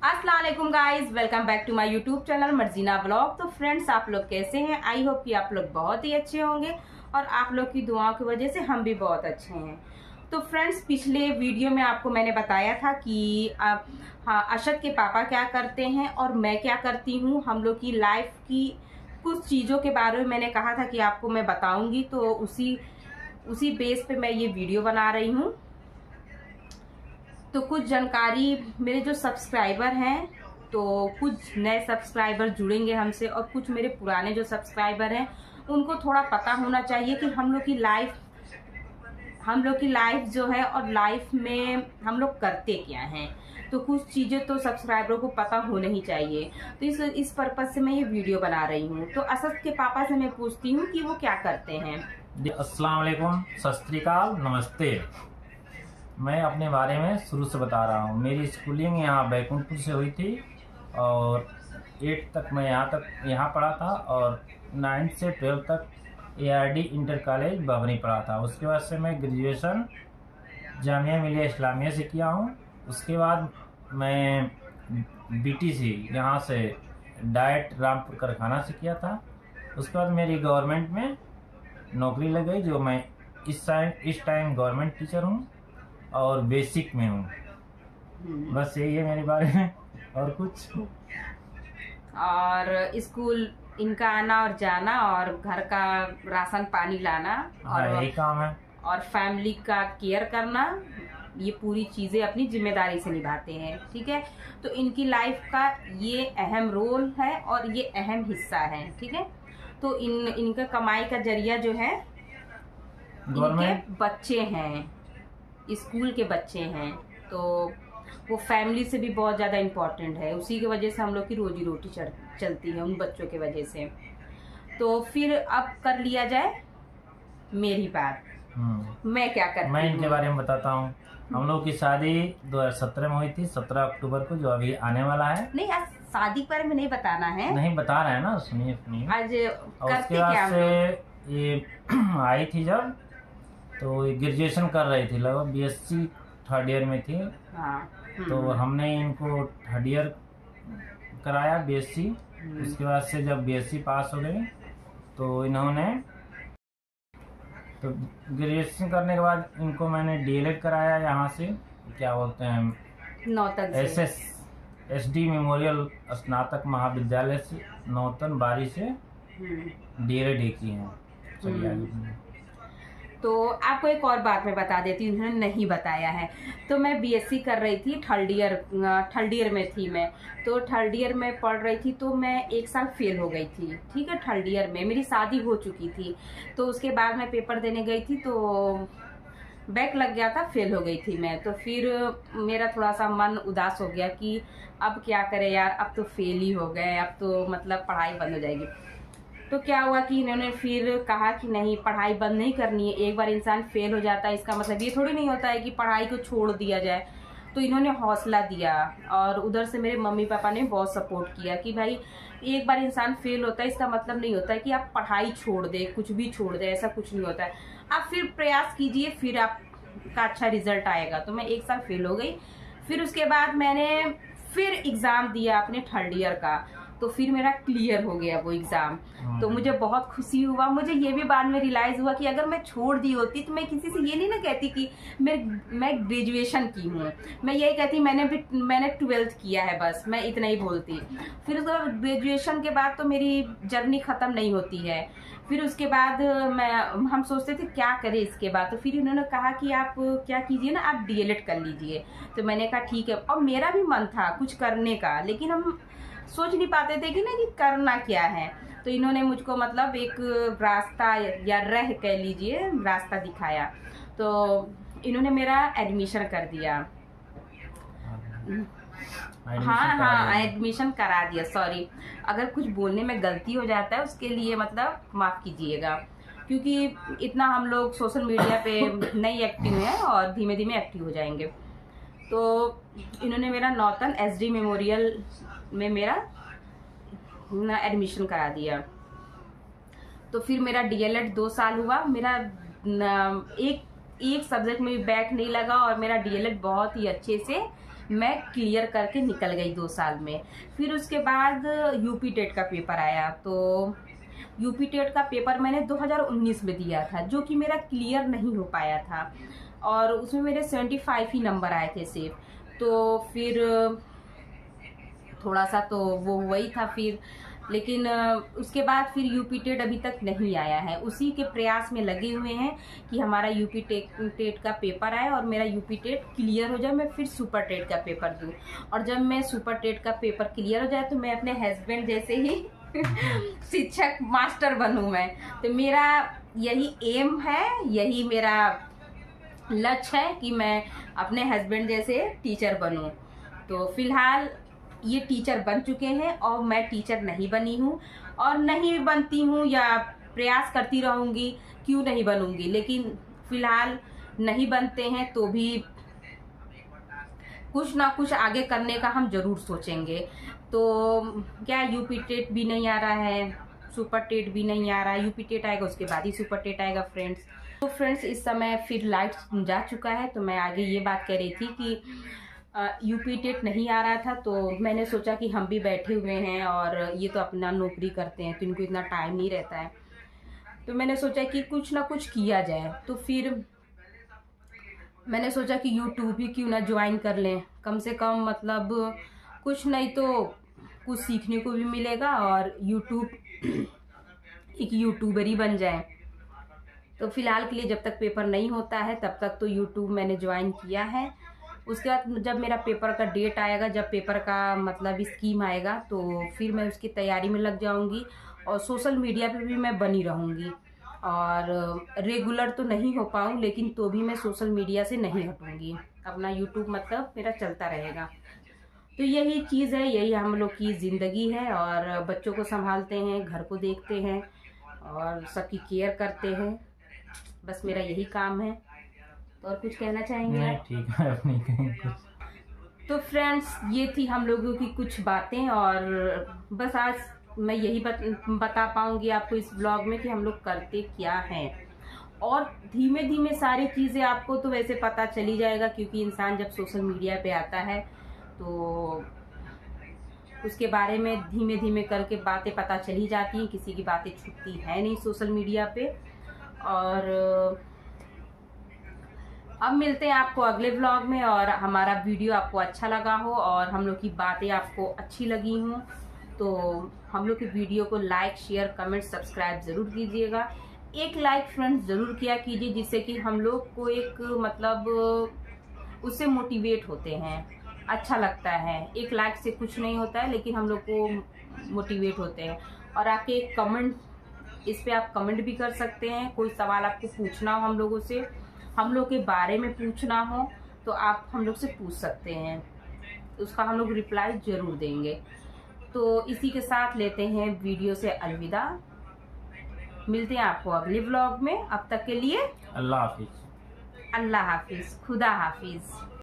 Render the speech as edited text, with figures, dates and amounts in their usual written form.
अस्सलाम वालेकुम guys, welcome back to my YouTube channel Marjina blog. तो फ्रेंड्स, आप लोग कैसे हैं? आई होप कि आप लोग बहुत ही अच्छे होंगे और आप लोग की दुआओं की वजह से हम भी बहुत अच्छे हैं। तो फ्रेंड्स, पिछले वीडियो में आपको मैंने बताया था कि अशद के पापा क्या करते हैं और मैं क्या करती हूँ। हम लोग की लाइफ की कुछ चीज़ों के बारे में मैंने कहा था कि आपको मैं बताऊंगी, तो उसी बेस पे मैं ये वीडियो बना रही हूँ। तो कुछ जानकारी, मेरे जो सब्सक्राइबर हैं, तो कुछ नए सब्सक्राइबर जुड़ेंगे हमसे और कुछ मेरे पुराने जो सब्सक्राइबर हैं उनको थोड़ा पता होना चाहिए कि हम लोग की लाइफ जो है और लाइफ में हम लोग करते क्या हैं। तो कुछ चीज़ें तो सब्सक्राइबरों को पता होना ही चाहिए। तो इस पर्पज से मैं ये वीडियो बना रही हूँ। तो असद के पापा से मैं पूछती हूँ कि वो क्या करते हैं। अस्सलाम वालेकुम, सत श्री अकाल, नमस्ते। मैं अपने बारे में शुरू से बता रहा हूँ। मेरी स्कूलिंग यहाँ बैकुंठपुर से हुई थी और 8 तक मैं यहाँ पढ़ा था और 9 से 12 तक ARD इंटर कॉलेज बबनी पढ़ा था। उसके बाद से मैं ग्रेजुएशन जामिया मिलिया इस्लामिया से किया हूँ। उसके बाद मैं BTC यहाँ से डाइट रामपुर कारखाना से किया था। उसके बाद मेरी गवर्नमेंट में नौकरी लग गई, जो मैं इस टाइम गवर्नमेंट टीचर हूँ और बेसिक में हूँ। बस यही है मेरे बारे में, और कुछ। और स्कूल इनका आना और जाना और घर का राशन पानी लाना और यही काम है और फैमिली का केयर करना, ये पूरी चीजें अपनी जिम्मेदारी से निभाते हैं। ठीक है, तो इनकी लाइफ का ये अहम रोल है और ये अहम हिस्सा है। ठीक है, तो इनका कमाई का जरिया जो है इनके बच्चे हैं, स्कूल के बच्चे हैं। तो वो फैमिली से भी बहुत ज़्यादा इम्पोर्टेंट है। उसी की वजह से हम लोग की रोजी रोटी चलती है, उन बच्चों की वजह से। तो फिर अब कर लिया जाए मेरी बात। मैं क्या करती हूँ, मैं इनके बारे में बताता हूँ। हम लोग की शादी 2017 में हुई थी, 17 अक्टूबर को, जो अभी आने वाला है। नहीं, आज शादी के बारे में नहीं बताना है, नहीं बता रहे हैं ना, सुनिए। आज उसके बाद से ये आई थी जब, तो ग्रेजुएशन कर रही थी, लगभग BSc थर्ड ईयर में थी। तो हमने इनको थर्ड ईयर कराया BSc। उसके बाद से जब BSc पास हो गई तो इन्होंने, तो ग्रेजुएशन करने के बाद इनको मैंने DLED कराया यहाँ से, क्या बोलते हैं, नौतन से SD मेमोरियल स्नातक महाविद्यालय से, नौतन बारी से DLED की है। चलिए आगे। तो आपको एक और बात मैं बता देती हूँ, उन्होंने नहीं बताया है। तो मैं BSc कर रही थी, थर्ड ईयर में थी मैं। तो थर्ड ईयर में पढ़ रही थी, तो मैं 1 साल फेल हो गई थी। ठीक है, थर्ड ईयर में मेरी शादी हो चुकी थी। तो उसके बाद मैं पेपर देने गई थी, तो बैक लग गया था, फेल हो गई थी मैं। तो फिर मेरा थोड़ा सा मन उदास हो गया कि अब क्या करें यार, अब तो फेल ही हो गए, अब तो मतलब पढ़ाई बंद हो जाएगी। तो क्या हुआ कि इन्होंने फिर कहा कि नहीं, पढ़ाई बंद नहीं करनी है। एक बार इंसान फेल हो जाता है, इसका मतलब ये थोड़ी नहीं होता है कि पढ़ाई को छोड़ दिया जाए। तो इन्होंने हौसला दिया और उधर से मेरे मम्मी पापा ने बहुत सपोर्ट किया कि भाई, एक बार इंसान फेल होता है, इसका मतलब नहीं होता है कि आप पढ़ाई छोड़ दे, कुछ भी छोड़ दे, ऐसा कुछ नहीं होता है। आप फिर प्रयास कीजिए, फिर आपका अच्छा रिजल्ट आएगा। तो मैं 1 साल फेल हो गई। फिर उसके बाद मैंने फिर एग्ज़ाम दिया अपने थर्ड ईयर का, तो फिर मेरा क्लियर हो गया वो एग्ज़ाम। तो मुझे बहुत खुशी हुआ। मुझे ये भी बाद में रियलाइज़ हुआ कि अगर मैं छोड़ दी होती तो मैं किसी से ये नहीं ना कहती कि मैं ग्रेजुएशन की हूँ। मैं यही कहती मैंने 12th किया है, बस मैं इतना ही बोलती। फिर उसके बाद ग्रेजुएशन के बाद तो मेरी जर्नी ख़त्म नहीं होती है। फिर उसके बाद हम सोचते थे क्या करें इसके बाद। तो फिर इन्होंने कहा कि आप क्या कीजिए ना, आप DLED कर लीजिए। तो मैंने कहा ठीक है। और मेरा भी मन था कुछ करने का, लेकिन हम सोच नहीं पाते थे कि ना कि करना क्या है। तो इन्होंने मुझको मतलब एक रास्ता या राह कह लीजिए, रास्ता दिखाया। तो इन्होंने मेरा एडमिशन कर दिया। हाँ, एडमिशन करा दिया। सॉरी, अगर कुछ बोलने में गलती हो जाता है उसके लिए मतलब माफ़ कीजिएगा, क्योंकि इतना हम लोग सोशल मीडिया पे नहीं एक्टिव हैं और धीमे धीमे एक्टिव हो जाएंगे। तो इन्होंने मेरा नौतन SD मेमोरियल में मेरा एडमिशन करा दिया। तो फिर मेरा DLED 2 साल हुआ। मेरा एक सब्जेक्ट में भी बैक नहीं लगा और मेरा DLED बहुत ही अच्छे से मैं क्लियर करके निकल गई 2 साल में। फिर उसके बाद यूपी टेट का पेपर आया, तो यूपी टेट का पेपर मैंने 2019 में दिया था, जो कि मेरा क्लियर नहीं हो पाया था और उसमें मेरे 75 ही नंबर आए थे सिर्फ। तो फिर थोड़ा सा तो वो वही था फिर, लेकिन उसके बाद फिर यूपी टेट अभी तक नहीं आया है। उसी के प्रयास में लगे हुए हैं कि हमारा यूपी टेट का पेपर आए और मेरा यूपी टेट क्लियर हो जाए, मैं फिर सुपर टेट का पेपर दूं। और जब मैं सुपर टेट का पेपर क्लियर हो जाए तो मैं अपने हस्बैंड जैसे ही शिक्षक मास्टर बनूं मैं। तो मेरा यही एम है, यही मेरा लक्ष्य है कि मैं अपने हस्बैंड जैसे टीचर बनूं। तो फिलहाल ये टीचर बन चुके हैं और मैं टीचर नहीं बनी हूँ और नहीं बनती हूँ, या प्रयास करती रहूँगी, क्यों नहीं बनूँगी। लेकिन फिलहाल नहीं बनते हैं तो भी कुछ ना कुछ आगे करने का हम जरूर सोचेंगे। तो क्या यूपी टेट भी नहीं आ रहा है, सुपर टेट भी नहीं आ रहा है, यूपी टेट आएगा उसके बाद ही सुपर टेट आएगा फ्रेंड्स। तो फ्रेंड्स इस समय फिर लाइट जा चुका है, तो मैं आगे ये बात कह रही थी कि यूपी टेट नहीं आ रहा था, तो मैंने सोचा कि हम भी बैठे हुए हैं और ये तो अपना नौकरी करते हैं तो इनको इतना टाइम नहीं रहता है, तो मैंने सोचा कि कुछ ना कुछ किया जाए। तो फिर मैंने सोचा कि यूट्यूब ही क्यों ना ज्वाइन कर लें, कम से कम मतलब कुछ नहीं तो कुछ सीखने को भी मिलेगा और यूट्यूब एक यूट्यूबर ही बन जाए। तो फिलहाल के लिए जब तक पेपर नहीं होता है तब तक तो यूट्यूब मैंने ज्वाइन किया है। उसके बाद जब मेरा पेपर का डेट आएगा, जब पेपर का मतलब स्कीम आएगा, तो फिर मैं उसकी तैयारी में लग जाऊंगी और सोशल मीडिया पे भी मैं बनी रहूंगी। और रेगुलर तो नहीं हो पाऊँ, लेकिन तो भी मैं सोशल मीडिया से नहीं हटूंगी, अपना यूट्यूब मतलब मेरा चलता रहेगा। तो यही चीज़ है, यही हम लोग की ज़िंदगी है। और बच्चों को संभालते हैं, घर को देखते हैं और सबकी केयर करते हैं, बस मेरा यही काम है। तो और कुछ कहना चाहेंगे? नहीं, ठीक है, अपनी कहीं कुछ। तो फ्रेंड्स ये थी हम लोगों की कुछ बातें, और बस आज मैं यही बता पाऊंगी आपको इस ब्लॉग में कि हम लोग करते क्या हैं। और धीमे धीमे सारी चीज़ें आपको तो वैसे पता चली जाएगा, क्योंकि इंसान जब सोशल मीडिया पे आता है तो उसके बारे में धीमे धीमे करके बातें पता चली जाती हैं, किसी की बातें छुपती है नहीं सोशल मीडिया पे। और अब मिलते हैं आपको अगले व्लॉग में, और हमारा वीडियो आपको अच्छा लगा हो और हम लोग की बातें आपको अच्छी लगी हों तो हम लोग के वीडियो को लाइक, शेयर, कमेंट, सब्सक्राइब ज़रूर कीजिएगा। एक लाइक फ्रेंड्स ज़रूर किया कीजिए, जिससे कि हम लोग को एक मतलब उससे मोटिवेट होते हैं, अच्छा लगता है। एक लाइक से कुछ नहीं होता है, लेकिन हम लोग को मोटिवेट होते हैं। और आपके एक कमेंट, इस पे आप कमेंट भी कर सकते हैं। कोई सवाल आपको पूछना हो हम लोगों से, हम लोग के बारे में पूछना हो, तो आप हम लोग से पूछ सकते हैं, उसका हम लोग रिप्लाई जरूर देंगे। तो इसी के साथ लेते हैं वीडियो से अलविदा। मिलते हैं आपको अगले व्लॉग में। अब तक के लिए अल्लाह हाफिज। अल्लाह हाफिज, खुदा हाफिज।